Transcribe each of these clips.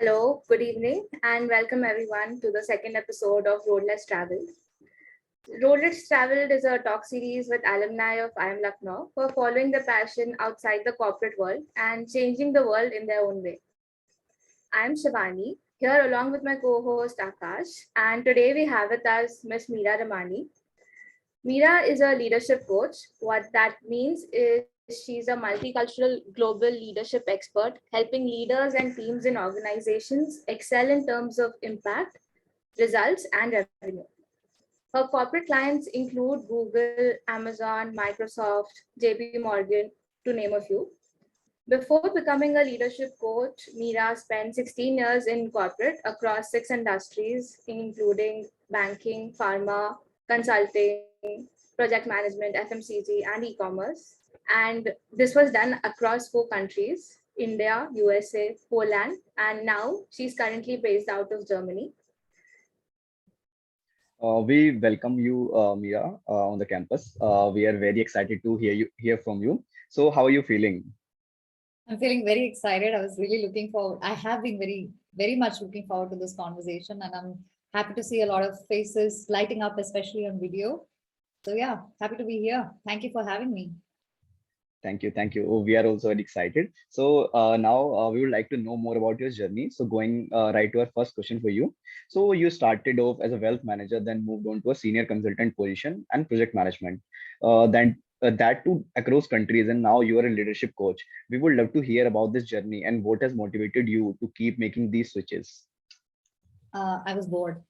Hello, good evening, and welcome everyone to the second episode of Road Less Traveled. Road Less Traveled is a talk series with alumni of IIM Lucknow who are following their passion outside the corporate world and changing the world in their own way. I'm Shivani, here along with my co-host Akash, and today we have with us Miss Meera Remani. Meera is a leadership coach. What that means is she's a multicultural global leadership expert, helping leaders and teams in organizations excel in terms of impact, results, and revenue. Her corporate clients include Google, Amazon, Microsoft, JP Morgan, to name a few. Before becoming a leadership coach, Meera spent 16 years in corporate across 6 industries, including banking, pharma, consulting, project management, FMCG, and e-commerce. And this was done across 4 countries: India, USA, Poland, and now she's currently based out of Germany. We welcome you, Meera, on the campus. We are very excited to hear from you. So, how are you feeling? I'm feeling very excited. I was really looking forward. I have been very much looking forward to this conversation, and I'm happy to see a lot of faces lighting up, especially on video. So yeah, happy to be here. Thank you for having me. Thank you, thank you. Oh, we are also very excited. So now we would like to know more about your journey. So going right to our first question for you. So you started off as a wealth manager, then moved on to a senior consultant position and project management. Then that too across countries, and now you are a leadership coach. We would love to hear about this journey and what has motivated you to keep making these switches. I was bored.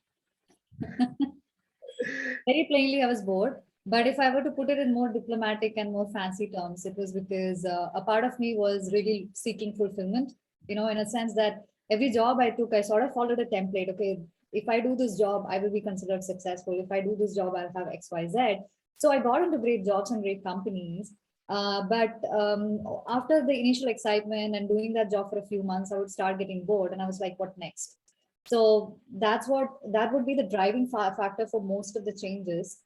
Very plainly, I was bored. But if I were to put it in more diplomatic and more fancy terms, it was because a part of me was really seeking fulfillment, in a sense that every job I took, I sort of followed a template. Okay, if I do this job, I will be considered successful. If I do this job, I'll have X, Y, Z. So I got into great jobs and great companies. But after the initial excitement and doing that job for a few months, I would start getting bored. And I was like, what next? So that would be the driving factor for most of the changes.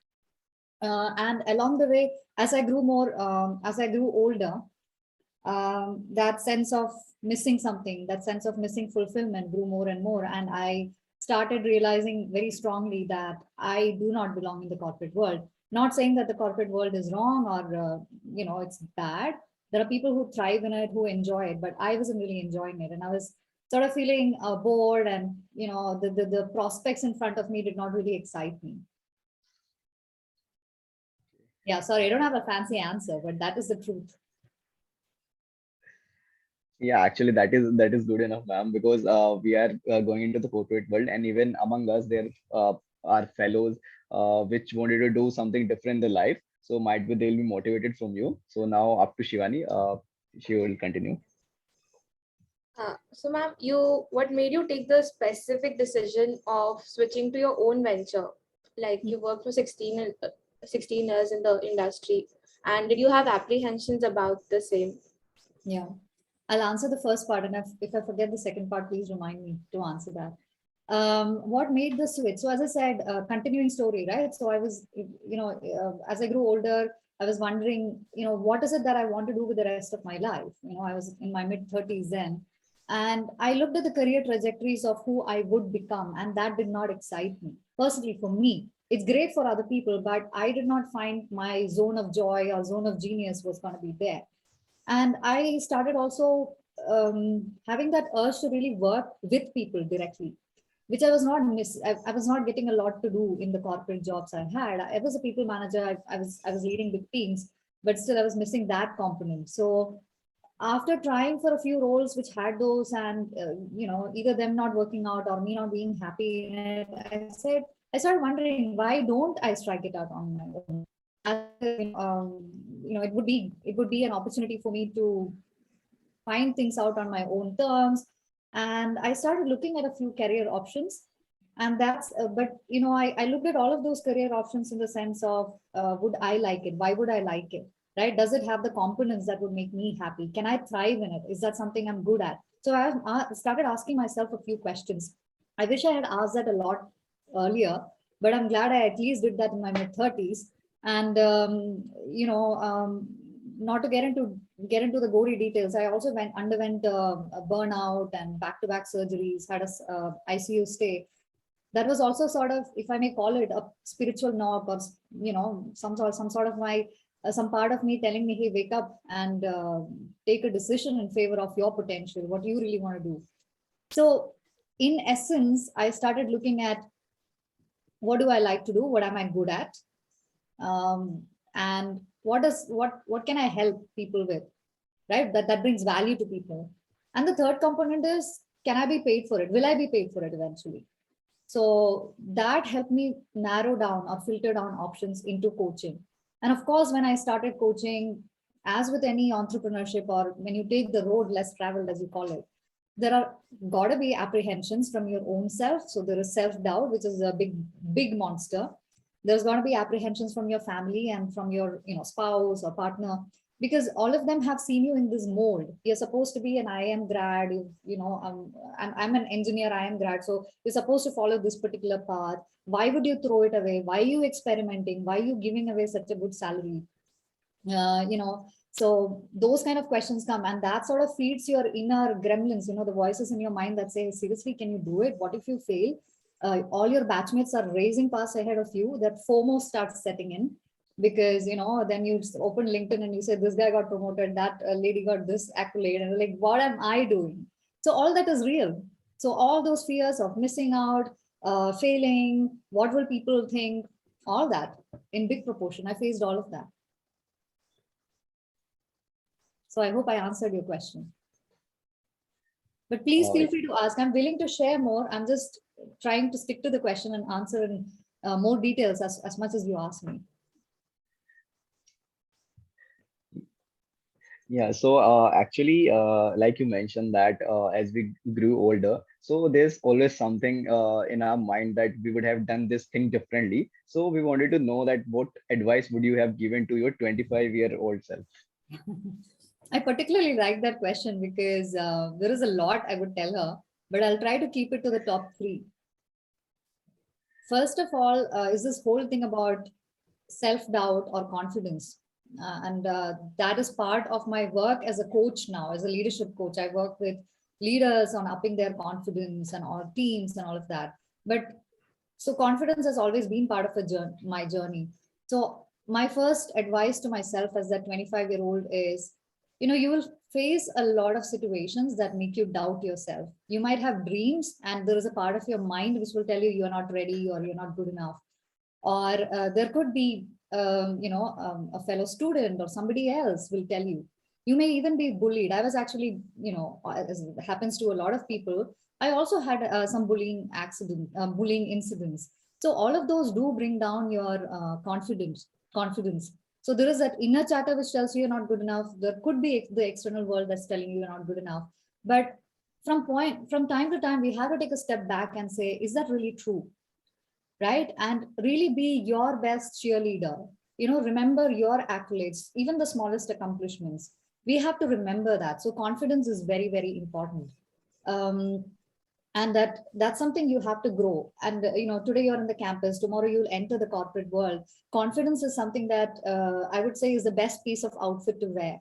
And along the way, as I grew older, that sense of missing something, that sense of missing fulfillment grew more and more. And I started realizing very strongly that I do not belong in the corporate world. Not saying that the corporate world is wrong or, it's bad. There are people who thrive in it, who enjoy it, but I wasn't really enjoying it. And I was sort of feeling bored, and, the prospects in front of me did not really excite me. Yeah, sorry, I don't have a fancy answer, but that is the truth. Yeah, actually, that is good enough, ma'am, because we are going into the corporate world, and even among us, there are fellows which wanted to do something different in their life. So might be they'll be motivated from you. So now up to Shivani, she will continue. So, ma'am, what made you take the specific decision of switching to your own venture? Like you worked for 16 years in the industry, and did you have apprehensions about the same? Yeah, I'll answer the first part, and if I forget the second part, please remind me to answer that. What made the switch? So as I said, continuing story, right? So I was, as I grew older, I was wondering, what is it that I want to do with the rest of my life? I was in my mid-30s then, and I looked at the career trajectories of who I would become, and that did not excite me. Personally, for me, it's great for other people, but I did not find my zone of joy or zone of genius was going to be there. And I started also having that urge to really work with people directly, which I was not I was not getting a lot to do in the corporate jobs I had. I was a people manager. I was leading big teams, but still I was missing that component. So after trying for a few roles which had those, and either them not working out or me not being happy in it, I started wondering, why don't I strike it out on my own? It would be an opportunity for me to find things out on my own terms. And I started looking at a few career options. And I looked at all of those career options in the sense of, would I like it? Why would I like it? Right? Does it have the components that would make me happy? Can I thrive in it? Is that something I'm good at? So I started asking myself a few questions. I wish I had asked that a lot earlier, but I'm glad I at least did that in my mid 30s. And not to get into get into the gory details, I also underwent a burnout and back-to-back surgeries, had a ICU stay. That was also sort of, if I may call it, a spiritual knock, or some sort of my some part of me telling me, hey, wake up and take a decision in favor of your potential, what you really want to do. So in essence, I started looking at, what do I like to do, what am I good at, and what can I help people with, right? That brings value to people. And the third component is, can I be paid for it? Will I be paid for it eventually? So that helped me narrow down or filter down options into coaching. And of course, when I started coaching, as with any entrepreneurship, or when you take the road less traveled, as you call it, there are got to be apprehensions from your own self. So there is self-doubt, which is a big monster. There's going to be apprehensions from your family and from your spouse or partner, because all of them have seen you in this mold. You're supposed to be an IIM grad, I'm an engineer, IIM grad, so you're supposed to follow this particular path. Why would you throw it away? Why are you experimenting? Why are you giving away such a good salary? So those kind of questions come, and that sort of feeds your inner gremlins, the voices in your mind that say, seriously, can you do it? What if you fail? All your batchmates are racing past ahead of you. That FOMO starts setting in, because then you open LinkedIn and you say, this guy got promoted, that lady got this accolade, and like, what am I doing? So all that is real. So all those fears of missing out, failing, what will people think, all that in big proportion, I faced all of that. So I hope I answered your question. But please feel free to ask. I'm willing to share more. I'm just trying to stick to the question and answer in more details as much as you ask me. Yeah, so actually, like you mentioned that as we grew older, so there's always something in our mind that we would have done this thing differently. So we wanted to know that what advice would you have given to your 25-year-old self? I particularly like that question because there is a lot I would tell her, but I'll try to keep it to the top three. First of all, is this whole thing about self-doubt or confidence. And that is part of my work as a coach now, as a leadership coach. I work with leaders on upping their confidence and all teams and all of that. But so confidence has always been part of my journey. So my first advice to myself as that 25-year-old is, you will face a lot of situations that make you doubt yourself. You might have dreams, and there is a part of your mind which will tell you you're not ready or you're not good enough. Or there could be, a fellow student or somebody else will tell you. You may even be bullied. I was actually, as it happens to a lot of people, I also had some bullying incidents. So all of those do bring down your confidence. So there is that inner chatter which tells you you're not good enough. There could be the external world that's telling you you're not good enough. But from time to time, we have to take a step back and say, is that really true? Right? And really be your best cheerleader. Remember your accolades, even the smallest accomplishments. We have to remember that. So confidence is very, very important. And that's something you have to grow. And today you're in the campus, tomorrow you'll enter the corporate world. Confidence is something that I would say is the best piece of outfit to wear.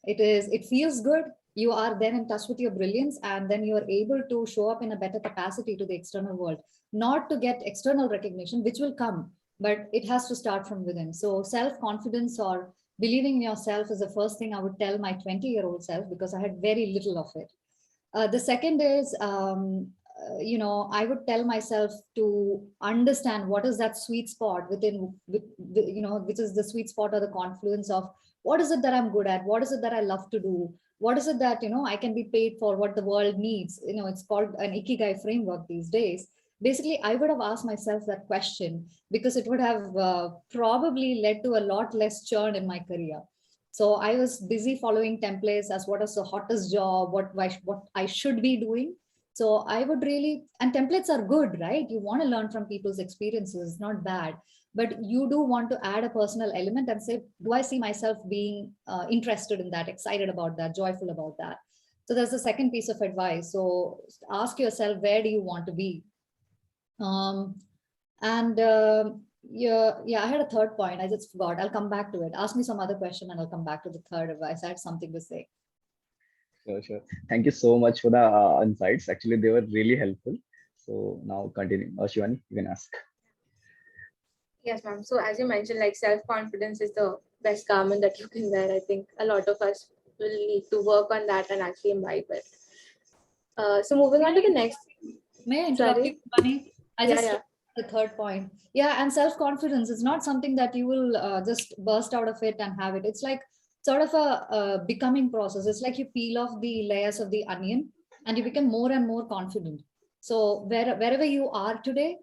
It feels good. You are then in touch with your brilliance, and then you are able to show up in a better capacity to the external world, not to get external recognition, which will come, but it has to start from within. So self-confidence or believing in yourself is the first thing I would tell my 20-year-old self, because I had very little of it. The second is, I would tell myself to understand what is that sweet spot which is the sweet spot or the confluence of what is it that I'm good at? What is it that I love to do? What is it that, I can be paid for, what the world needs? It's called an Ikigai framework these days. Basically, I would have asked myself that question, because it would have probably led to a lot less churn in my career. So I was busy following templates as what is the hottest job, what I should be doing. So I would really, and templates are good, right? You want to learn from people's experiences, it's not bad. But you do want to add a personal element and say, do I see myself being interested in that, excited about that, joyful about that? So that's the second piece of advice. So ask yourself, where do you want to be? And I had a third point. I just forgot. I'll come back to it. Ask me some other question and I'll come back to the third if I had something to say. Sure, sure. Thank you so much for the insights. Actually, they were really helpful. So now continue. Shivani, you can ask. Yes, ma'am. So as you mentioned, like self-confidence is the best garment that you can wear. I think a lot of us will need to work on that and actually imbibe it. So moving on to the next. May I interrupt you, Sorry. Bunny? I Yeah, just yeah. the third point. Yeah, and self-confidence is not something that you will just burst out of it and have it. It's like sort of a becoming process. It's like you peel off the layers of the onion and you become more and more confident. So wherever you are today,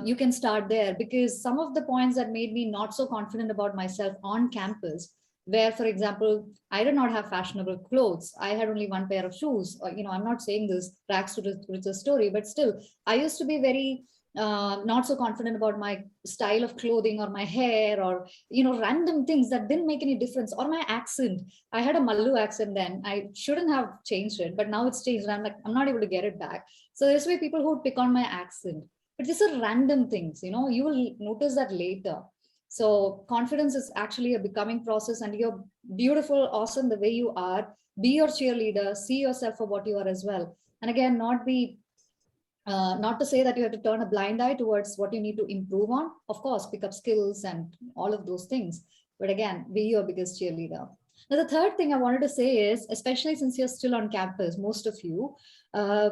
you can start there, because some of the points that made me not so confident about myself on campus, where, for example, I did not have fashionable clothes. I had only one pair of shoes. I'm not saying this rags to riches story, but still, I used to be very not so confident about my style of clothing or my hair, or random things that didn't make any difference, or my accent. I had a Mallu accent then. I shouldn't have changed it, but now it's changed. And I'm like, I'm not able to get it back. So there's way people who would pick on my accent, but these are random things. You will notice that later. So confidence is actually a becoming process, and you're beautiful, awesome the way you are. Be your cheerleader, see yourself for what you are as well. And again, not to say that you have to turn a blind eye towards what you need to improve on. Of course, pick up skills and all of those things. But again, be your biggest cheerleader. Now, the third thing I wanted to say is, especially since you're still on campus, most of you, uh,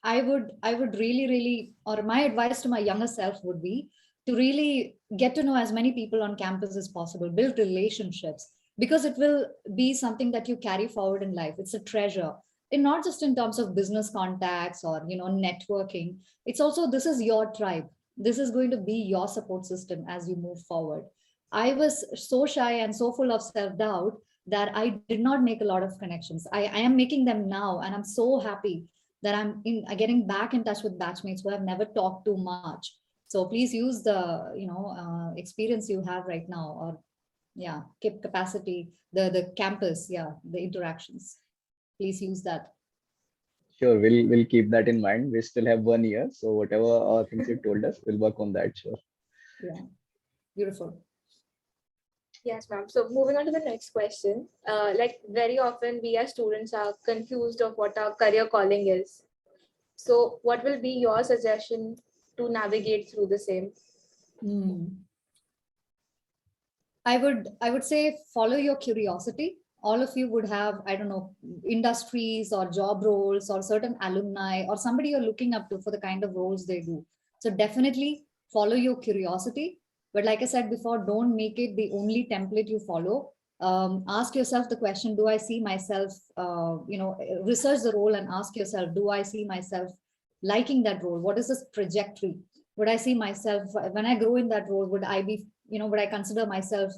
I would really, really, or my advice to my younger self would be to really get to know as many people on campus as possible, build relationships, because it will be something that you carry forward in life. It's a treasure, and not just in terms of business contacts or networking. It's also, this is your tribe. This is going to be your support system as you move forward. I was so shy and so full of self-doubt that I did not make a lot of connections. I am making them now, and I'm so happy that I'm getting back in touch with batchmates who have never talked too much. So please use the experience you have right now, or yeah, keep capacity, the campus, yeah, the interactions. Please use that. Sure, we'll keep that in mind. We still have 1 year, so whatever things you told us, we'll work on that. Sure. Yeah, beautiful. Yes, ma'am. So moving on to the next question. Like very often we as students are confused of what our career calling is. So what will be your suggestion to navigate through the same? Hmm. I would say follow your curiosity. All of you would have, I don't know, industries or job roles or certain alumni or somebody you're looking up to for the kind of roles they do. So definitely follow your curiosity. But like I said before, don't make it the only template you follow. Ask yourself the question, do I see myself, research the role and ask yourself, do I see myself liking that role? What is this trajectory? Would I see myself when I grow in that role? Would I be, would I consider myself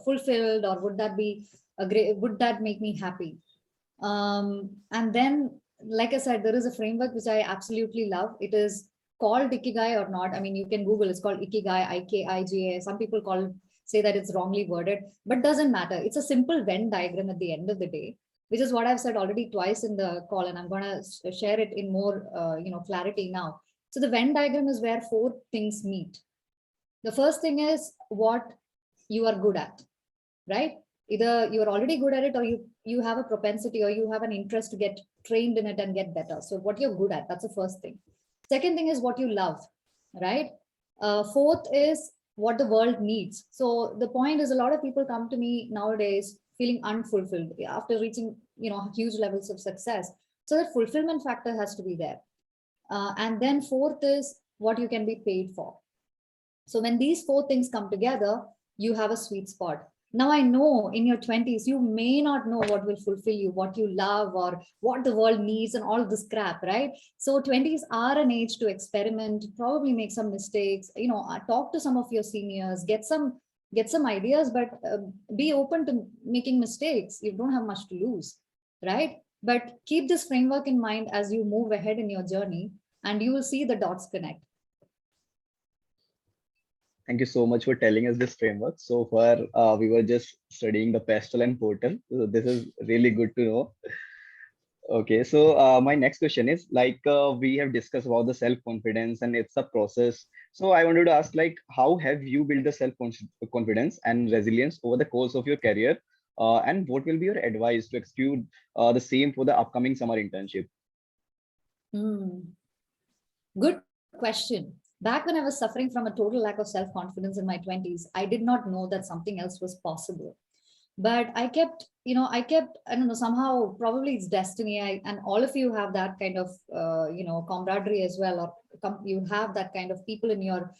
fulfilled, or would that be a great, would that make me happy? And then, like I said, there is a framework which I absolutely love. It is called Ikigai or not. I mean, you can Google, it's called Ikigai, IKIGA. Some people say that it's wrongly worded, but doesn't matter. It's a simple Venn diagram at the end of the day, which is what I've said already twice in the call, and I'm going to share it in more, clarity now. So the Venn diagram is where four things meet. The first thing is what you are good at, right? Either you are already good at it, or you have a propensity, or you have an interest to get trained in it and get better. So what you're good at, that's the first thing. Second thing is what you love, right? Fourth is what the world needs. So the point is, a lot of people come to me nowadays feeling unfulfilled after reaching huge levels of success. So that fulfillment factor has to be there. And then fourth is what you can be paid for. So when these four things come together, you have a sweet spot. Now I know in your 20s, you may not know what will fulfill you, what you love, or what the world needs, and all this crap, right? So 20s are an age to experiment, probably make some mistakes, talk to some of your seniors, get some ideas, but be open to making mistakes. You don't have much to lose, right? But keep this framework in mind as you move ahead in your journey, and you will see the dots connect. Thank you so much for telling us this framework. So far, we were just studying the pestle and portal. So this is really good to know. Okay, so my next question is like we have discussed about the self-confidence and it's a process. So I wanted to ask like how have you built the self-confidence and resilience over the course of your career? And what will be your advice to execute the same for the upcoming summer internship? Hmm. Good question. Back when I was suffering from a total lack of self-confidence in my 20s, I did not know that something else was possible. But I don't know, somehow, probably it's destiny. And all of you have that kind of, camaraderie as well, or you have that kind of people in your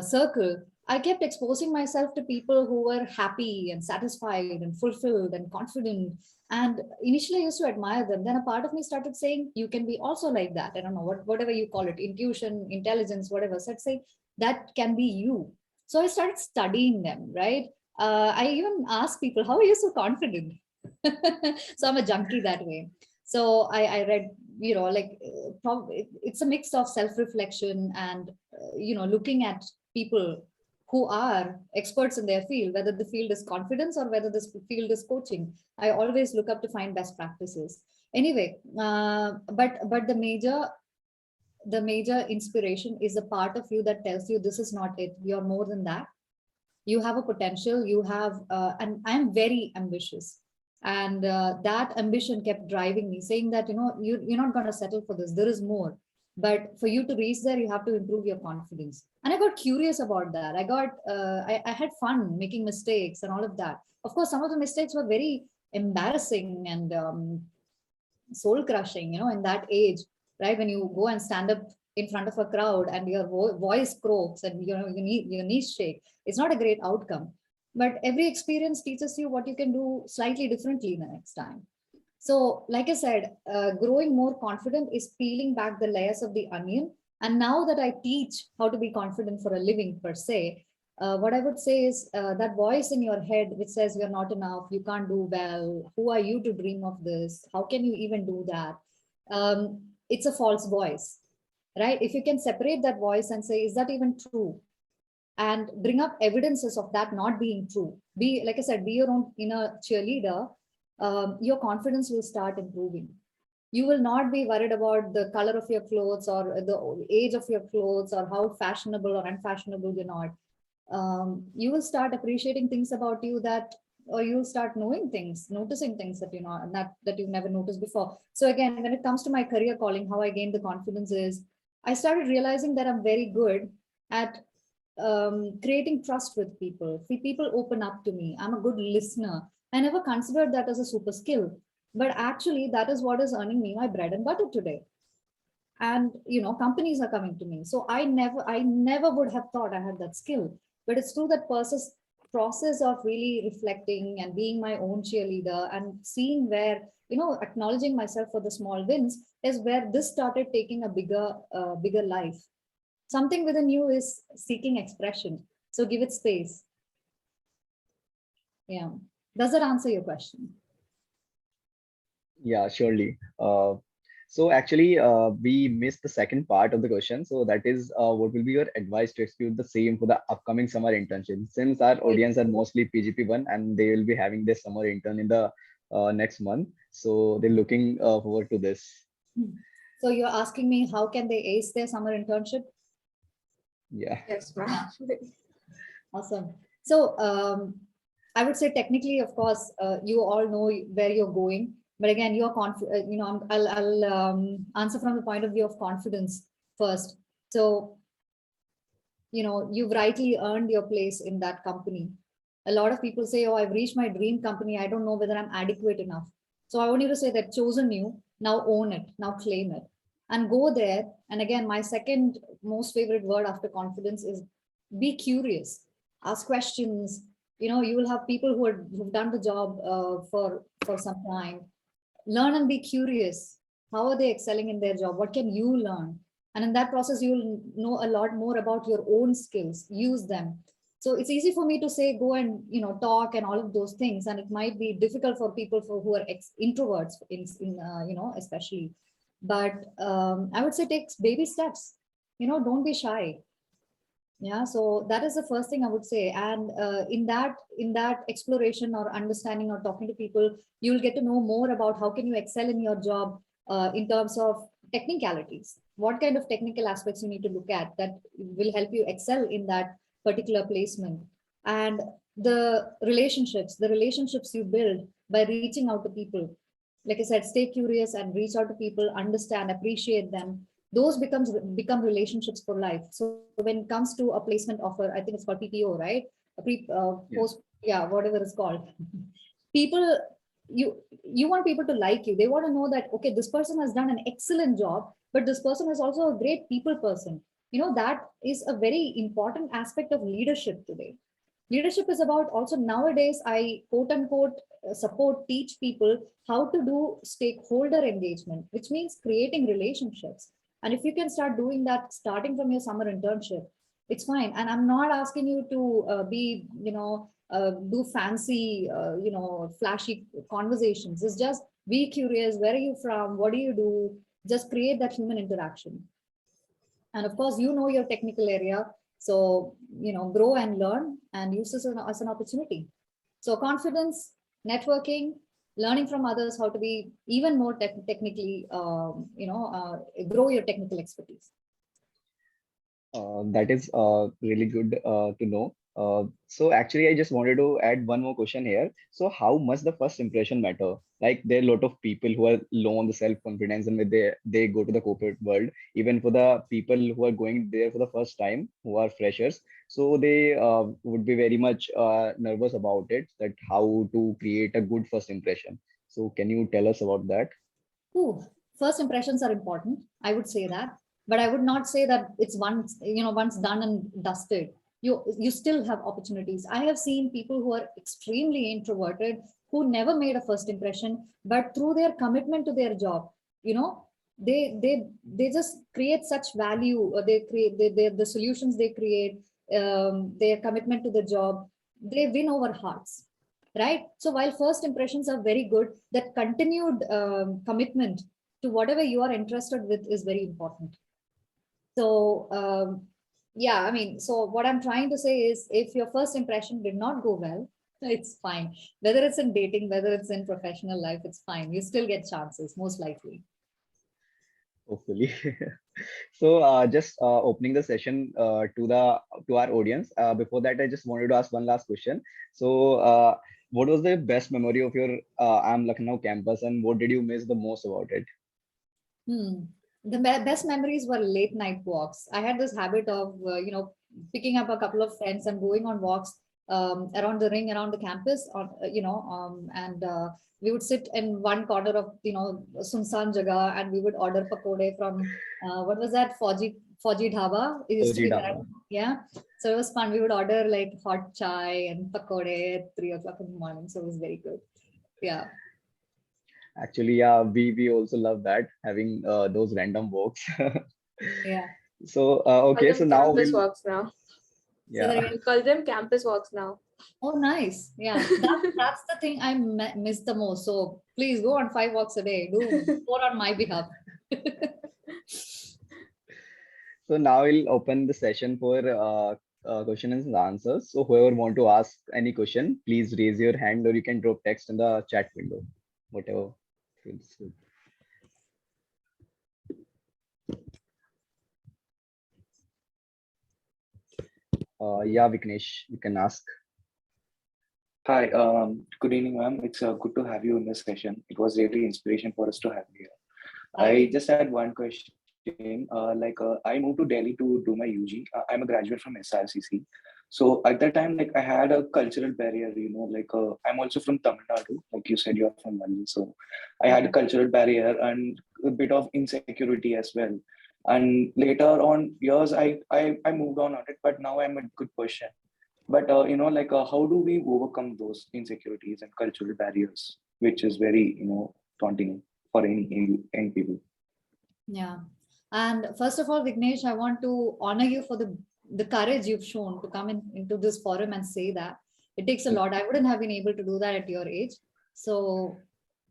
circle. I kept exposing myself to people who were happy and satisfied and fulfilled and confident. And initially, I used to admire them. Then a part of me started saying, "You can be also like that." I don't know whatever you call it, intuition, intelligence, whatever. So I'd say that can be you. So I started studying them, right? I even ask people, "How are you so confident?" So I'm a junkie that way. So I read, it's a mix of self-reflection and, looking at people who are experts in their field, whether the field is confidence or whether this field is coaching. I always look up to find best practices. Anyway, but the major inspiration is a part of you that tells you this is not it. You're more than that. You have a potential. You have, and I'm very ambitious, and that ambition kept driving me, saying that you're not going to settle for this. There is more, but for you to reach there, you have to improve your confidence. And I got curious about that. I had fun making mistakes and all of that. Of course, some of the mistakes were very embarrassing and soul crushing, in that age, right? When you go and stand up in front of a crowd and your voice croaks and your knees shake, it's not a great outcome. But every experience teaches you what you can do slightly differently the next time. So, like I said, growing more confident is peeling back the layers of the onion. And now that I teach how to be confident for a living, per se, what I would say is that voice in your head which says you're not enough, you can't do well, who are you to dream of this? How can you even do that? It's a false voice, right? If you can separate that voice and say, is that even true? And bring up evidences of that not being true. Be, like I said, be your own inner cheerleader. Your confidence will start improving. You will not be worried about the color of your clothes or the age of your clothes or how fashionable or unfashionable you're not. You will start appreciating things about you that, or you'll start knowing things, noticing things that that you've never noticed before. So again, when it comes to my career calling, how I gained the confidence is I started realizing that I'm very good at creating trust with people. See, people open up to me. I'm a good listener. I never considered that as a super skill, but actually, that is what is earning me my bread and butter today. And companies are coming to me. So I never would have thought I had that skill. But it's through that process of really reflecting and being my own cheerleader and seeing where acknowledging myself for the small wins is where this started taking a bigger life. Something within you is seeking expression. So give it space. Yeah. Does that answer your question? Yeah, surely. So actually, we missed the second part of the question. So that is, what will be your advice to execute the same for the upcoming summer internship? Since our Right. audience are mostly PGP1 and they will be having their summer intern in the next month, so they're looking forward to this. So you're asking me how can they ace their summer internship? Yeah. Yes, ma'am. Yeah. Awesome. So I would say technically, of course, you all know where you're going. But again, I'll answer from the point of view of confidence first. So, you've rightly earned your place in that company. A lot of people say, "Oh, I've reached my dream company. I don't know whether I'm adequate enough." So I want you to say that chosen you, now own it, now claim it, and go there. And again, my second most favorite word after confidence is be curious, ask questions. You will have people who've done the job for some time. Learn and be curious. How are they excelling in their job? What can you learn? And in that process, you'll know a lot more about your own skills. Use them. So it's easy for me to say go and talk and all of those things, and it might be difficult for people who are introverts especially. But I would say take baby steps. Don't be shy. Yeah, so that is the first thing I would say. And in that exploration or understanding or talking to people, you'll get to know more about how can you excel in your job. in terms of technicalities. What kind of technical aspects you need to look at that will help you excel in that particular placement. And the relationships you build by reaching out to people. Like I said, stay curious and reach out to people, understand, appreciate them. Those become relationships for life. So when it comes to a placement offer, I think it's called PPO, right? A Yeah. post, yeah, whatever it's called. People, you want people to like you. They want to know that, okay, this person has done an excellent job, but this person is also a great people person. That is a very important aspect of leadership today. Leadership is about also nowadays, I quote unquote support, teach people how to do stakeholder engagement, which means creating relationships. And if you can start doing that starting from your summer internship, it's fine. And I'm not asking you to do fancy, flashy conversations. It's just be curious. Where are you from? What do you do? Just create that human interaction. And of course, your technical area. So, grow and learn and use this as an opportunity. So confidence, networking, learning from others how to be even more technically, grow your technical expertise. That is really good to know. So actually, I just wanted to add one more question here. So how much the first impression matter? Like there are a lot of people who are low on the self-confidence and when they go to the corporate world, even for the people who are going there for the first time, who are freshers, so they would be very much nervous about it, that how to create a good first impression. So can you tell us about that? Ooh, first impressions are important. I would say that, but I would not say that it's once done and dusted. You still have opportunities. I have seen people who are extremely introverted who never made a first impression, but through their commitment to their job, you know, they just create such value. They create the solutions they create, their commitment to the job. They win over hearts, right? So while first impressions are very good, that continued commitment to whatever you are interested with is very important. So yeah, I mean, so what I'm trying to say is, if your first impression did not go well, it's fine. Whether it's in dating, whether it's in professional life, it's fine. You still get chances, most likely. Hopefully. So just opening the session to our audience. Before that, I just wanted to ask one last question. So what was the best memory of your IIM Lucknow campus, and what did you miss the most about it? The best memories were late night walks. I had this habit of, picking up a couple of friends and going on walks around the ring, around the campus, and we would sit in one corner of, Sunsan Jaga, and we would order pakode from, what was that? Fauji Dhaba. It used to Soji be there. Dhaba. Yeah. So it was fun. We would order like hot chai and pakode at 3 o'clock in the morning. So it was very good. Yeah. Actually, yeah, we also love that, having those random walks. Yeah. So Call okay, them so now campus we'll, walks now. Say that yeah. again. We call them campus walks now. Oh, nice. Yeah, that's the thing I miss the most. So please go on 5 walks a day. Do more on my behalf. So now we'll open the session for questions and answers. So whoever want to ask any question, please raise your hand, or you can drop text in the chat window, whatever feels good. Yeah, Viknesh, you can ask. Hi, good evening, ma'am. It's good to have you in this session. It was really inspiration for us to have you here. I just had one question. I moved to Delhi to do my UG. I'm a graduate from SRCC. So at that time, like I had a cultural barrier, I'm also from Tamil Nadu. Like you said, you're from Delhi. So I had a cultural barrier and a bit of insecurity as well. And later on years, I moved on it, but now I'm a good person. But how do we overcome those insecurities and cultural barriers, which is very daunting for any young people? Yeah. And first of all, Vignesh, I want to honor you for the courage you've shown to come into this forum and say that. It takes a lot. I wouldn't have been able to do that at your age. So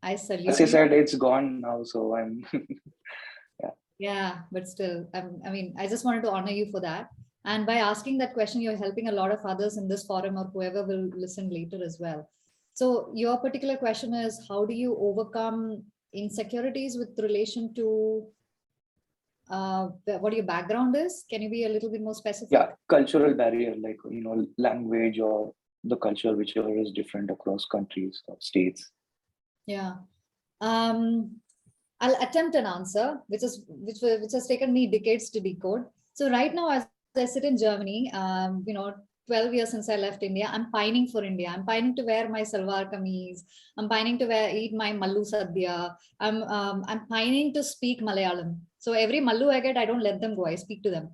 I As salute I you. said, it's gone now, so I'm yeah. Yeah, but still, I mean, I just wanted to honor you for that. And by asking that question, you're helping a lot of others in this forum or whoever will listen later as well. So your particular question is, how do you overcome insecurities with relation to what your background is? Can you be a little bit more specific? Yeah, cultural barrier, like, language or the culture, whichever is different across countries or states. Yeah. I'll attempt an answer, which has taken me decades to decode. So right now, as I sit in Germany, 12 years since I left India, I'm pining for India. I'm pining to wear my salwar kameez. I'm pining to eat my Mallu sadhya. I'm pining to speak Malayalam. So every Mallu I get, I don't let them go. I speak to them.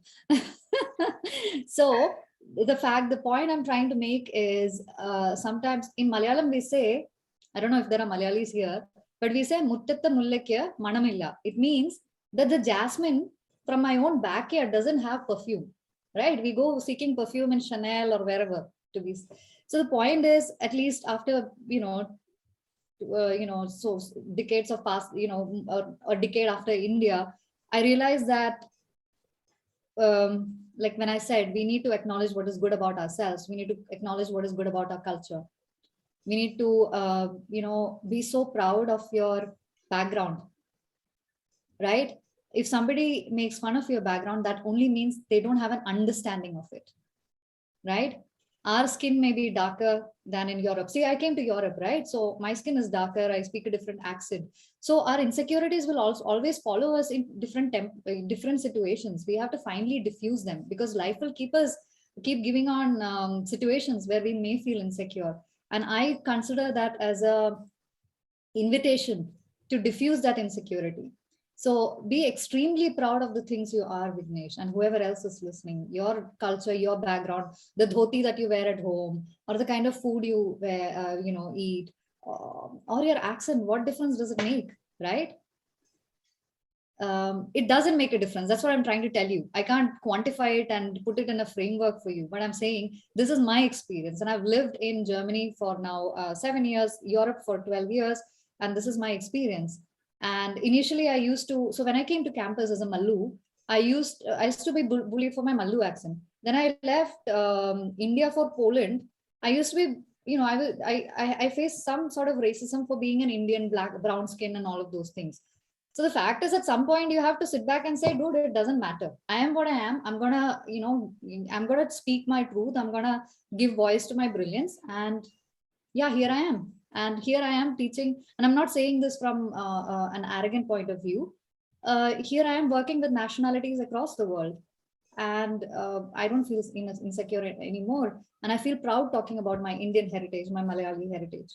So the point I'm trying to make is sometimes in Malayalam we say, I don't know if there are Malayalis here, but we say muttatta mullakya manamilla. It means that the jasmine from my own backyard doesn't have perfume, right? We go seeking perfume in Chanel or wherever to be. So the point is, at least after so decades of past, a decade after India, I realized that like when I said, we need to acknowledge what is good about ourselves. We need to acknowledge what is good about our culture. We need to, be so proud of your background, right? If somebody makes fun of your background, that only means they don't have an understanding of it, right? Our skin may be darker than in Europe. See, I came to Europe, right? So my skin is darker. I speak a different accent. So our insecurities will also always follow us in different situations. We have to finally diffuse them, because life will keep giving on situations where we may feel insecure. And I consider that as a invitation to diffuse that insecurity. So be extremely proud of the things you are, Vignesh, and whoever else is listening, your culture, your background, the dhoti that you wear at home, or the kind of food you wear, eat, or your accent. What difference does it make, right? It doesn't make a difference. That's what I'm trying to tell you. I can't quantify it and put it in a framework for you, but I'm saying this is my experience, and I've lived in Germany for now 7 years, Europe for 12 years, and this is my experience. And initially I used to, so when I came to campus as a Mallu, I used to be bullied for my Mallu accent. Then I left India for Poland. I used to be, I faced some sort of racism for being an Indian, brown skin and all of those things. So the fact is, at some point you have to sit back and say, dude, it doesn't matter. I am what I am. I'm gonna speak my truth. I'm gonna give voice to my brilliance. And yeah, here I am. And here I am teaching. And I'm not saying this from an arrogant point of view. Here I am working with nationalities across the world. And I don't feel insecure anymore. And I feel proud talking about my Indian heritage, my Malayali heritage.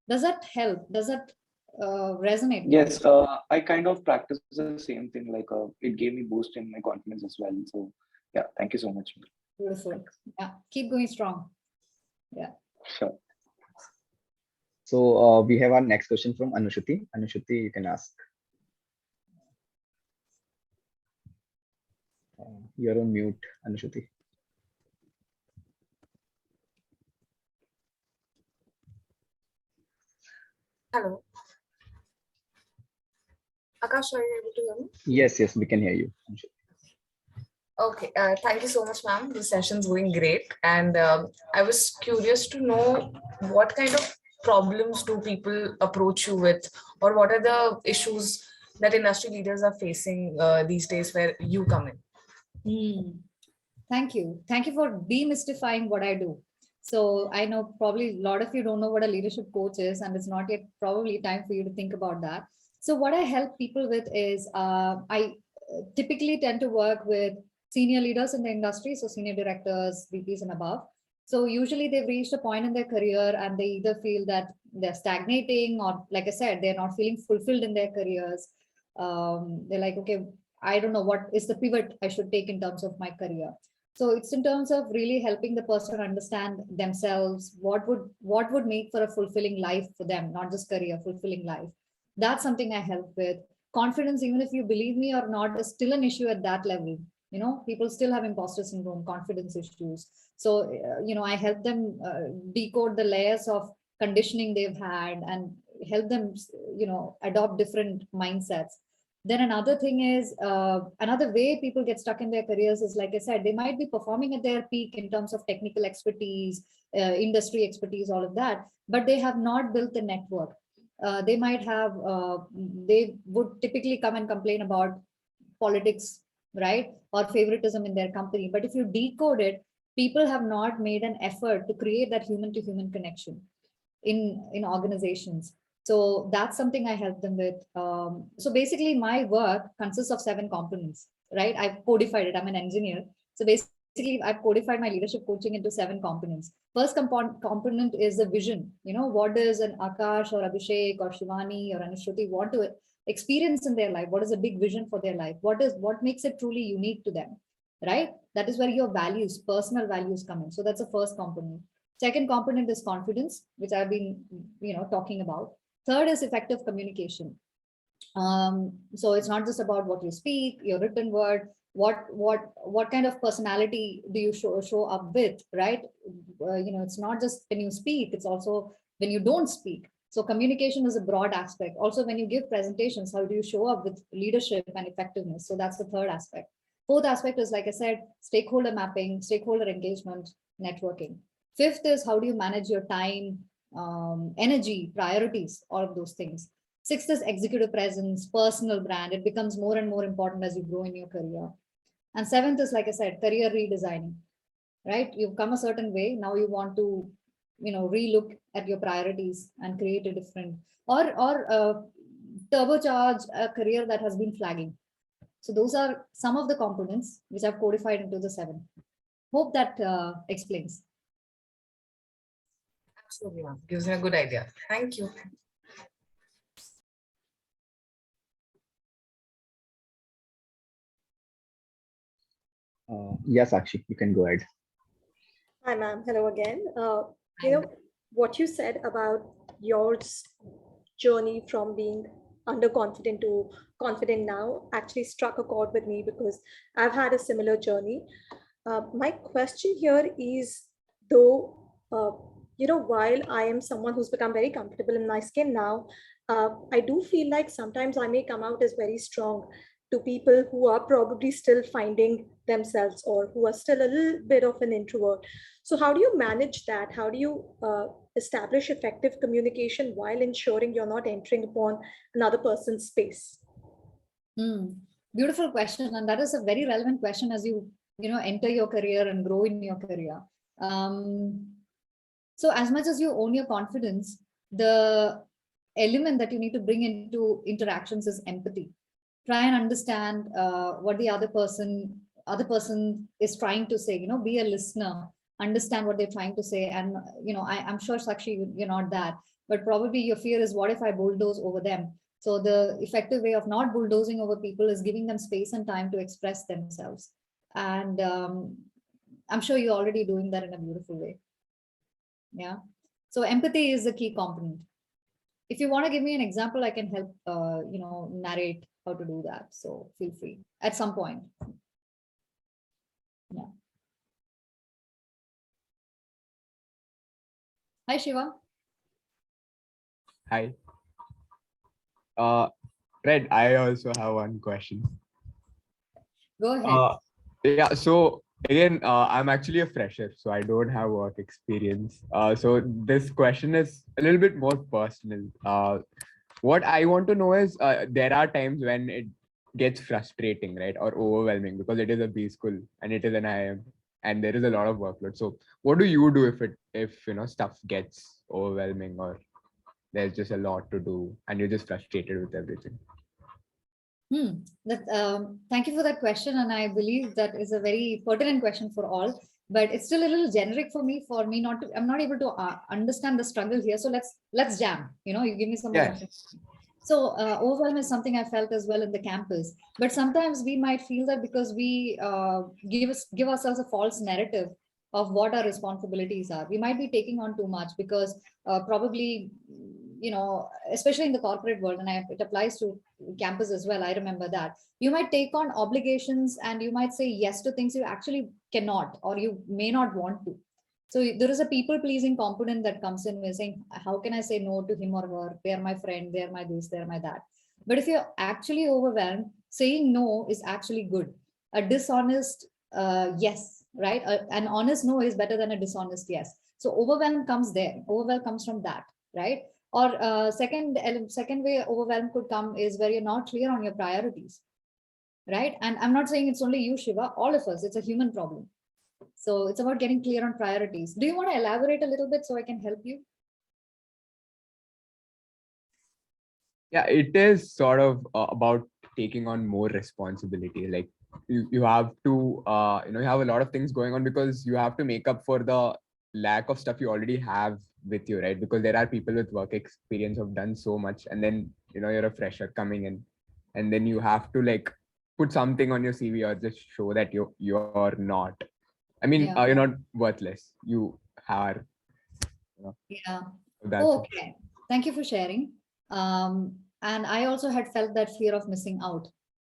Does that help? Does that resonate? Yes, I kind of practice the same thing. Like it gave me boost in my confidence as well. So yeah, thank you so much. Beautiful. Yeah, keep going strong. Yeah. Sure. So we have our next question from Anushuti. Anushuti, you can ask. You're on mute, Anushuti. Hello. Akash, are you able to hear me? Yes, we can hear you. Okay, thank you so much, ma'am. The session's going great. And I was curious to know what kind of problems do people approach you with, or what are the issues that industry leaders are facing these days where you come in? Thank you. Thank you for demystifying what I do. So I know probably a lot of you don't know what a leadership coach is, and it's not yet probably time for you to think about that. So what I help people with is I typically tend to work with senior leaders in the industry, so senior directors, VPs and above. So usually they've reached a point in their career and they either feel that they're stagnating, or like I said, they're not feeling fulfilled in their careers. They're like, okay, I don't know what is the pivot I should take in terms of my career. So it's in terms of really helping the person understand themselves, what would make for a fulfilling life for them, not just career, fulfilling life. That's something I help with. Confidence, even if you believe me or not, is still an issue at that level. People still have imposter syndrome, confidence issues. So, I help them decode the layers of conditioning they've had and help them, adopt different mindsets. Then another thing is, another way people get stuck in their careers is, like I said, they might be performing at their peak in terms of technical expertise, industry expertise, all of that, but they have not built the network. they might have, they would typically come and complain about politics, right? Or favoritism in their company. But if you decode it, people have not made an effort to create that human to human connection in organizations. So that's something I help them with. So basically my work consists of 7 components, right? I've codified it. I'm an engineer. So basically I've codified my leadership coaching into 7 components. First component is the vision. What does an Akash or Abhishek or Shivani or Anushruti want to experience in their life? What is a big vision for their life? What makes it truly unique to them, right? That is where your values, personal values come in. So that's the first component. Second component is confidence, which I've been, talking about. Third is effective communication. So it's not just about what you speak, your written word, what kind of personality do you show up with, right? It's not just when you speak, it's also when you don't speak. So communication is a broad aspect. Also, when you give presentations, how do you show up with leadership and effectiveness? So that's the third aspect. Fourth aspect is, like I said, stakeholder mapping, stakeholder engagement, networking. Fifth is how do you manage your time, energy, priorities, all of those things. Sixth is executive presence, personal brand. It becomes more and more important as you grow in your career. And seventh is, like I said, career redesigning, right? You've come a certain way. Now you want to, relook at your priorities and create a different or turbocharge a career that has been flagging. So those are some of the components which I've codified into the 7. Hope that explains. Absolutely, ma'am. Gives me a good idea. Thank you. Yes, Sakshi, you can go ahead. Hi, ma'am. Hello again. What you said about your journey from being underconfident to confident now actually struck a chord with me because I've had a similar journey. My question here is, though, while I am someone who's become very comfortable in my skin now, I do feel like sometimes I may come out as very strong to people who are probably still finding themselves or who are still a little bit of an introvert. So how do you manage that? How do you establish effective communication while ensuring you're not entering upon another person's space? Beautiful question. And that is a very relevant question as you enter your career and grow in your career. So as much as you own your confidence, the element that you need to bring into interactions is empathy. Try and understand what the other person is trying to say. Be a listener, understand what they're trying to say. And I'm sure, Sakshi, you're not that, but probably your fear is, what if I bulldoze over them? So the effective way of not bulldozing over people is giving them space and time to express themselves. And I'm sure you're already doing that in a beautiful way. Yeah. So empathy is the key component. If you want to give me an example, I can help, narrate how to do that. So feel free at some point. Yeah. Hi, Shiva. Hi. Fred, I also have one question. Go ahead. Yeah, so again, I'm actually a fresher, so I don't have work experience. So this question is a little bit more personal. What I want to know is, there are times when it gets frustrating, right, or overwhelming, because it is a B school and it is an IIM and there is a lot of workload. So what do you do if stuff gets overwhelming, or there's just a lot to do and you're just frustrated with everything? Thank you for that question. And I believe that is a very pertinent question for all, but it's still a little generic for me I'm not able to understand the struggle here. So let's jam, you give me some more. So overwhelm is something I felt as well in the campus, but sometimes we might feel that because we give ourselves a false narrative of what our responsibilities are. We might be taking on too much because probably, especially in the corporate world, and it applies to campus as well. I remember that you might take on obligations and you might say yes to things you actually cannot, or you may not want to. So there is a people pleasing component that comes in with saying, how can I say no to him or her? They're my friend, they're my this, they're my that. But if you're actually overwhelmed, saying no is actually good. A dishonest yes, right? An honest no is better than a dishonest yes. So overwhelm comes there. Overwhelm comes from that, right? Or second way overwhelm could come is where you're not clear on your priorities, right? And I'm not saying it's only you, Shiva, all of us, it's a human problem. So it's about getting clear on priorities. Do you want to elaborate a little bit so I can help you? Yeah, it is sort of about taking on more responsibility. Like you have to, you have a lot of things going on because you have to make up for the lack of stuff you already have with you, right? Because there are people with work experience who have done so much, and then you're a fresher coming in, and then you have to like put something on your CV or just show that you're not. I mean, Yeah. you're not worthless. You are. Yeah. That's Okay. Thank you for sharing. And I also had felt that fear of missing out.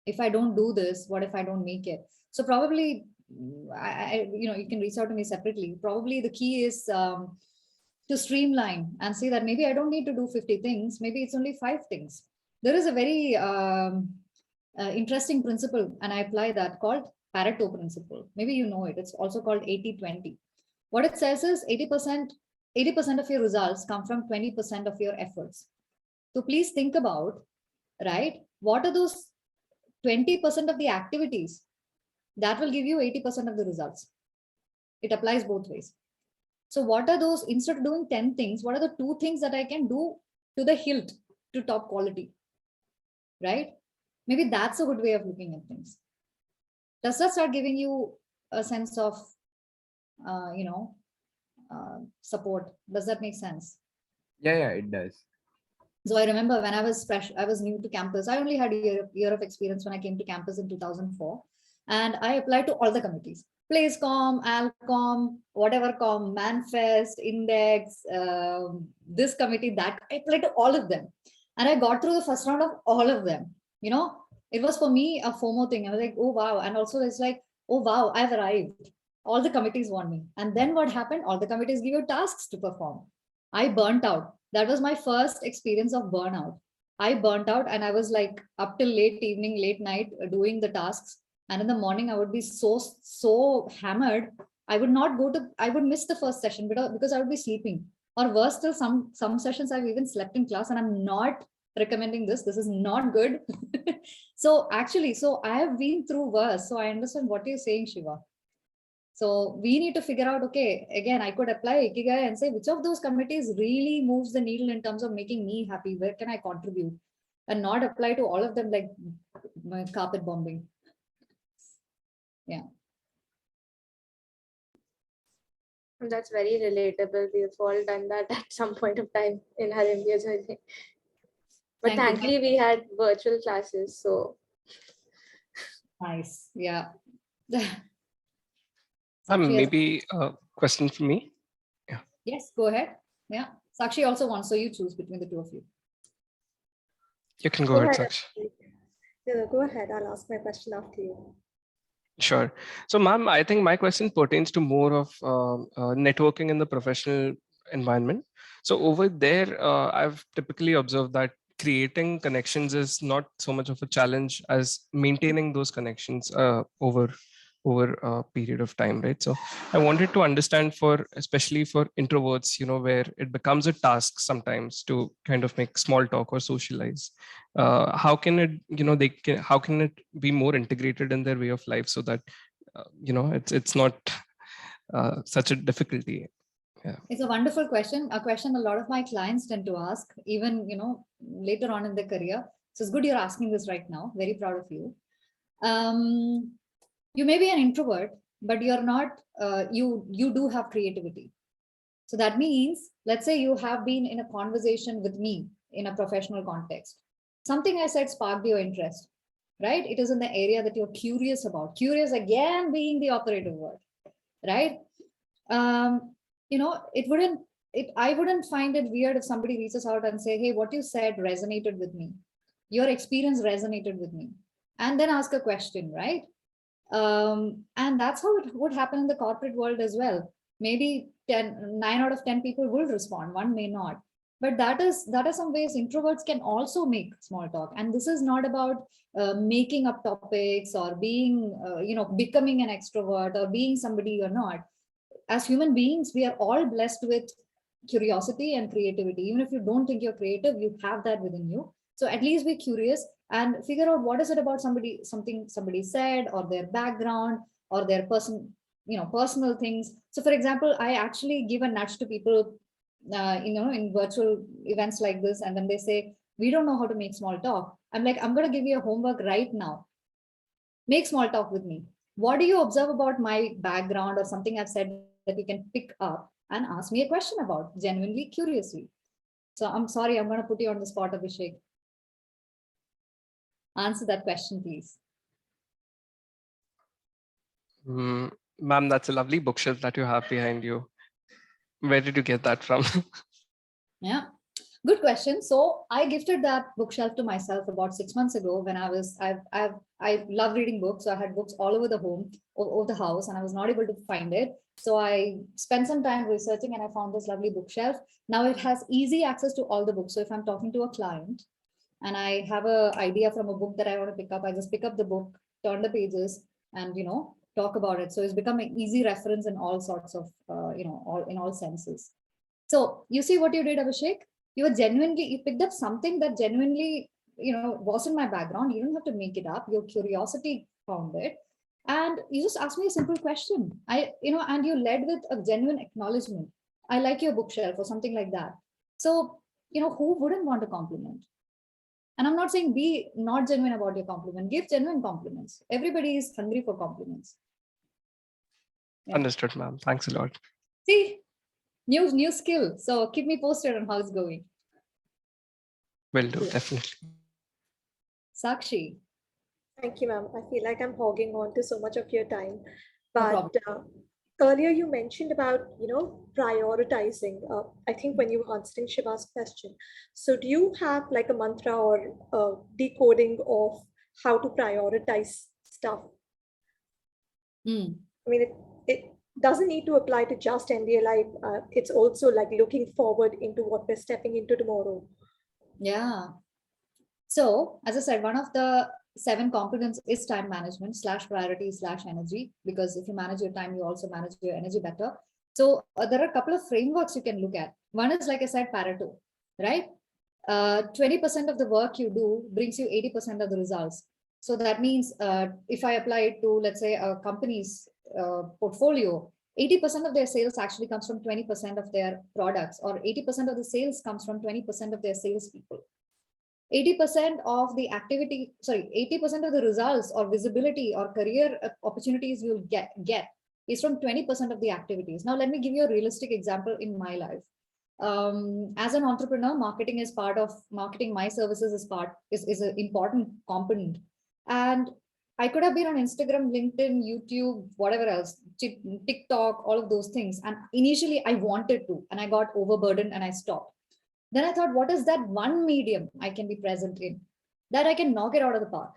If I don't do this, what if I don't make it? So probably, you can reach out to me separately. Probably the key is to streamline and say that maybe I don't need to do 50 things. Maybe it's only 5 things. There is a very interesting principle, and I apply that, called Pareto principle. Maybe you know it. It's also called 80-20. What it says is 80% of your results come from 20% of your efforts. So please think about, right? What are those 20% of the activities that will give you 80% of the results? It applies both ways. So what are those, instead of doing 10 things, what are the 2 things that I can do to the hilt, to top quality, right? Maybe that's a good way of looking at things. Does that start giving you a sense of, support? Does that make sense? Yeah, it does. So I remember when I was fresh, I was new to campus. I only had a year of experience when I came to campus in 2004. And I applied to all the committees: PlaceCom, Alcom, whatever com, Manfest, Index, this committee, that. I applied to all of them. And I got through the first round of all of them. It was for me a FOMO thing. I was like, oh, wow. And also it's like, oh, wow, I've arrived. All the committees want me. And then what happened? All the committees give you tasks to perform. I burnt out. That was my first experience of burnout. I burnt out and I was like up till late evening, late night doing the tasks. And in the morning, I would be so hammered. I would miss the first session because I would be sleeping. Or worse still, some sessions I've even slept in class, and I'm not recommending this. This is not good. So I have been through worse. So I understand what you're saying, Shiva. So we need to figure out, okay, again, I could apply Ikigai and say, which of those committees really moves the needle in terms of making me happy? Where can I contribute? And not apply to all of them like my carpet bombing. Yeah. That's very relatable. We've all done that at some point of time in our MBA journey. But thankfully, we had virtual classes, so. Nice. Yeah. Maybe a question for me. Yeah. Yes, go ahead. Yeah. Sakshi also wants, so you choose between the 2 of you. You can go ahead, Sakshi. Yeah, go ahead. I'll ask my question after you. Sure. So, ma'am, I think my question pertains to more of networking in the professional environment. So over there, I've typically observed that creating connections is not so much of a challenge as maintaining those connections over a period of time, right? So I wanted to understand, especially for introverts, where it becomes a task sometimes to kind of make small talk or socialize. How can it, how can it be more integrated in their way of life so that, it's not such a difficulty? Yeah. It's a wonderful question, a question a lot of my clients tend to ask, even, later on in their career. So it's good you're asking this right now. Very proud of you. You may be an introvert, but you're not, you do have creativity. So that means, let's say you have been in a conversation with me in a professional context. Something I said sparked your interest, right? It is in the area that you're curious about. Curious again being the operative word, right? I wouldn't find it weird if somebody reaches out and say, hey, what you said resonated with me. Your experience resonated with me. And then ask a question, right? And that's how it would happen in the corporate world as well. Maybe 9 out of 10 people will respond, one may not. But that is some ways introverts can also make small talk. And this is not about making up topics or being, becoming an extrovert or being somebody you're not. As human beings, we are all blessed with curiosity and creativity. Even if you don't think you're creative, you have that within you. So at least be curious and figure out what is it about something somebody said, or their background, or their personal things. So for example, I actually give a nudge to people, in virtual events like this, and when they say we don't know how to make small talk, I'm like, I'm going to give you a homework right now. Make small talk with me. What do you observe about my background or something I've said that you can pick up and ask me a question about, genuinely, curiously? So I'm sorry, I'm going to put you on the spot, Abhishek. Answer that question, please. Ma'am, that's a lovely bookshelf that you have behind you. Where did you get that from? Yeah, good question. So I gifted that bookshelf to myself about 6 months ago when I love reading books. So I had books all over the home, over the house, and I was not able to find it. So I spent some time researching and I found this lovely bookshelf. Now it has easy access to all the books. So if I'm talking to a client and I have an idea from a book that I want to pick up, I just pick up the book, turn the pages, and talk about it. So it's become an easy reference in all sorts of in all senses. So you see what you did, Abhishek? You picked up something that genuinely was in my background. You don't have to make it up. Your curiosity found it, and you just asked me a simple question. And you led with a genuine acknowledgement. I like your bookshelf or something like that. So who wouldn't want a compliment? And I'm not saying be not genuine about your compliment. Give genuine compliments. Everybody is hungry for compliments. Yeah. Understood, ma'am. Thanks a lot. See, new skill. So keep me posted on how it's going. Will do, definitely. Sakshi. Thank you, ma'am. I feel like I'm hogging on to so much of your time. No But earlier you mentioned about, prioritizing. I think when you were answering Shiva's question. So do you have like a mantra or decoding of how to prioritize stuff? I mean, it doesn't need to apply to just MBA life. It's also like looking forward into what we're stepping into tomorrow. Yeah. So as I said, one of the 7 competence is time management / priority / energy, because if you manage your time, you also manage your energy better. So there are a couple of frameworks you can look at. One is, like I said, Pareto, right? 20% of the work you do brings you 80% of the results. So that means if I apply it to, let's say, a company's portfolio, 80% of their sales actually comes from 20% of their products, or 80% of the sales comes from 20% of their salespeople. 80% of the activity, 80% of the results or visibility or career opportunities you'll get is from 20% of the activities. Now, let me give you a realistic example in my life. As an entrepreneur, marketing, my services is an important component. And I could have been on Instagram, LinkedIn, YouTube, whatever else, TikTok, all of those things. And initially I wanted to, and I got overburdened and I stopped. Then I thought, what is that one medium I can be present in that I can knock it out of the park?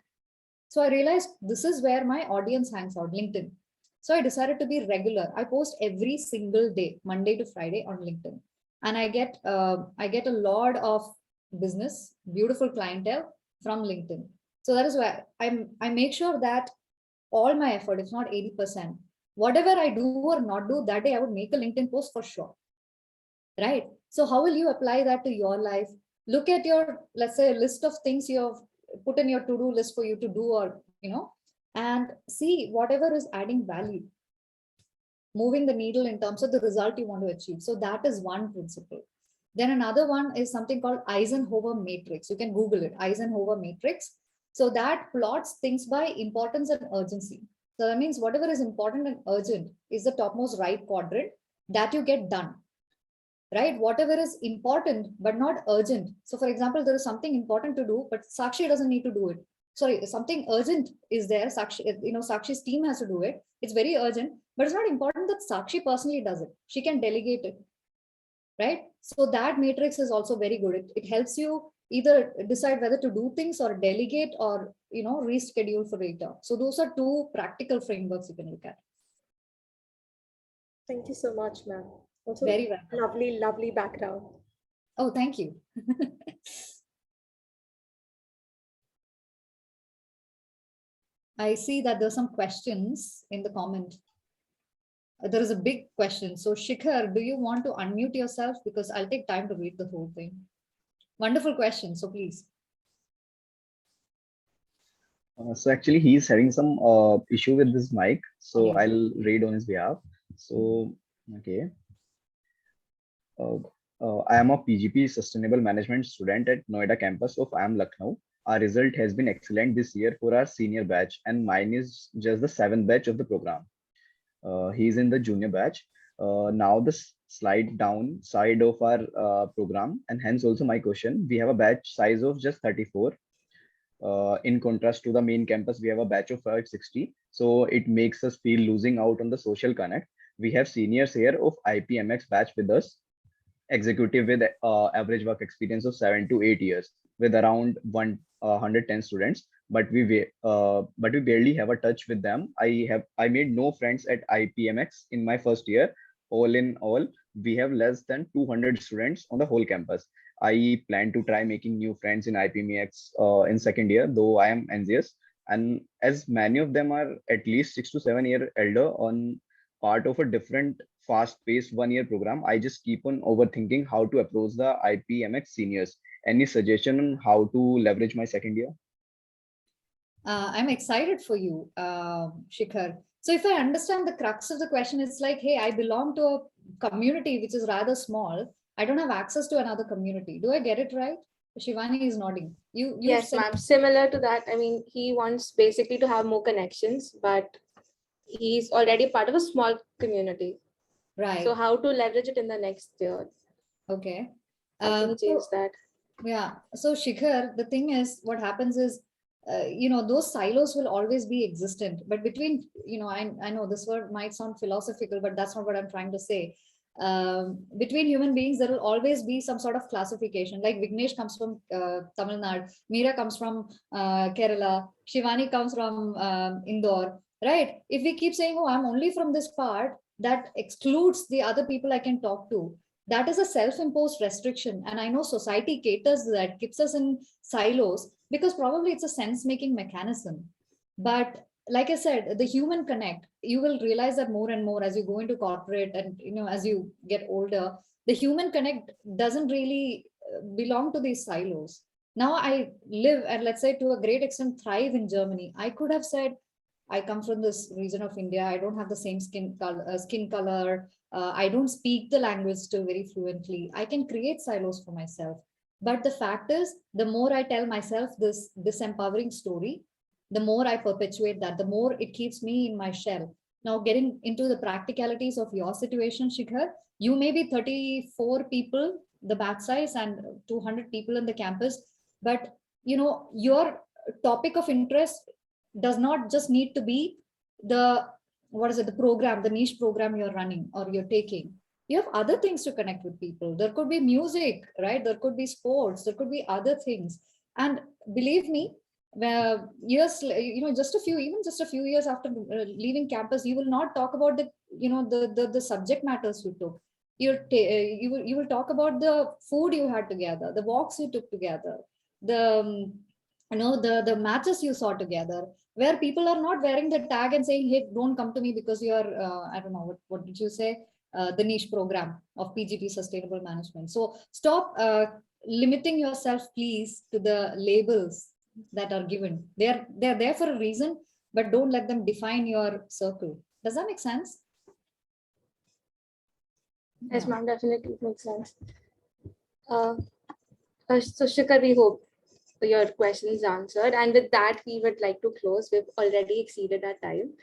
So I realized this is where my audience hangs out, LinkedIn. So I decided to be regular. I post every single day, Monday to Friday, on LinkedIn, and I get a lot of business, beautiful clientele from LinkedIn. So that is why I make sure that all my effort, if not 80%, whatever I do or not do that day, I would make a LinkedIn post for sure. Right? So how will you apply that to your life? Look at your, let's say, a list of things you have put in your to-do list for you to do, or, and see whatever is adding value, moving the needle in terms of the result you want to achieve. So that is one principle. Then another one is something called Eisenhower matrix. You can Google it, Eisenhower matrix. So that plots things by importance and urgency. So that means whatever is important and urgent is the topmost right quadrant that you get done. Right? Whatever is important but not urgent. So for example, there is something important to do, but Sakshi doesn't need to do it. Sorry, something urgent is there. Sakshi's team has to do it. It's very urgent, but it's not important that Sakshi personally does it. She can delegate it. Right? So that matrix is also very good. It helps you either decide whether to do things or delegate or reschedule for later. So those are 2 practical frameworks you can look at. Thank you so much, ma'am. Also, very well. Lovely background. Oh, thank you. I see that there's some questions in the comment. there is a big question. So Shikhar, do you want to unmute yourself? Because I'll take time to read the whole thing. Wonderful question. So please. So actually, he's having some issue with this mic. So I'll read on his behalf. So, okay. I am a PGP Sustainable Management student at Noida campus of IIM Lucknow. Our result has been excellent this year for our senior batch, and mine is just the 7th batch of the program. He's in the junior batch. Now the slide down side of our program, and hence also my question. We have a batch size of just 34. In contrast to the main campus, we have a batch of 560. So it makes us feel losing out on the social connect. We have seniors here of IPMX batch with us, executive with average work experience of 7 to 8 years, with around 110 students. But we barely have a touch with them. I made no friends at IPMX in my first year. All in all, we have less than 200 students on the whole campus. I plan to try making new friends in IPMX in second year, though I am anxious. And as many of them are at least 6 to 7 year elder on part of a different fast-paced one-year program, I just keep on overthinking how to approach the IPMX seniors. Any suggestion on how to leverage my second year? I'm excited for you, Shikhar. So if I understand the crux of the question, it's like, hey, I belong to a community which is rather small. I don't have access to another community. Do I get it right? Shivani is nodding. Yes, ma'am. Similar to that. I mean, he wants basically to have more connections, but he's already part of a small community. Right. So how to leverage it in the next year? Okay. How can he change that? Yeah. So Shikhar, the thing is, what happens is, those silos will always be existent. But between, I know this word might sound philosophical, but that's not what I'm trying to say. Between human beings, there will always be some sort of classification. Like Vignesh comes from Tamil Nadu, Meera comes from Kerala, Shivani comes from Indore, right? If we keep saying, oh, I'm only from this part, that excludes the other people I can talk to. That is a self-imposed restriction. And I know society caters that, keeps us in silos, because probably it's a sense-making mechanism. But like I said, the human connect, you will realize that more and more as you go into corporate and, as you get older, the human connect doesn't really belong to these silos. Now I live, and let's say to a great extent thrive in Germany. I could have said, I come from this region of India. I don't have the same skin color. I don't speak the language still very fluently. I can create silos for myself. But the fact is, the more I tell myself this empowering story, the more I perpetuate that, the more it keeps me in my shell. Now, getting into the practicalities of your situation, Shikhar, you may be 34 people, the batch size, and 200 people in the campus. But, your topic of interest does not just need to be the program, the niche program you're running or you're taking. You have other things to connect with people. There could be music, right? There could be sports, there could be other things. And believe me, where years, just a few years after leaving campus, you will not talk about the subject matters you took. You will talk about the food you had together, the walks you took together, the matches you saw together, where people are not wearing the tag and saying, hey, don't come to me because you're I don't know, what did you say, the niche program of PGP Sustainable Management. So stop limiting yourself, please, to the labels that are given. They're there for a reason, but don't let them define your circle. Does that make sense? Yes, ma'am, definitely makes sense. So Shikhar, we hope your questions answered. And with that, we would like to close. We've already exceeded our time.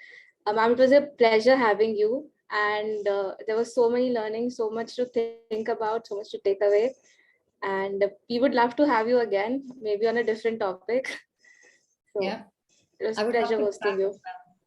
Ma'am, it was a pleasure having you. And there was so many learning, so much to think about, so much to take away. And we would love to have you again, maybe on a different topic. So yeah, it was a pleasure hosting you.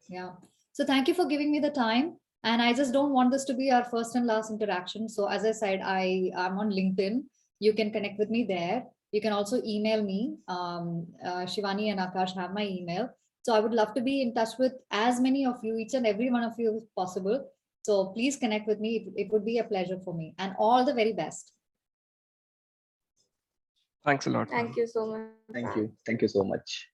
Yeah. So thank you for giving me the time. And I just don't want this to be our first and last interaction. So as I said, I'm on LinkedIn. You can connect with me there. You can also email me. Shivani and Akash have my email. So I would love to be in touch with as many of you, each and every one of you as possible. So please connect with me. It would be a pleasure for me. And all the very best. Thanks a lot. Thank you so much. Thank you. Thank you so much.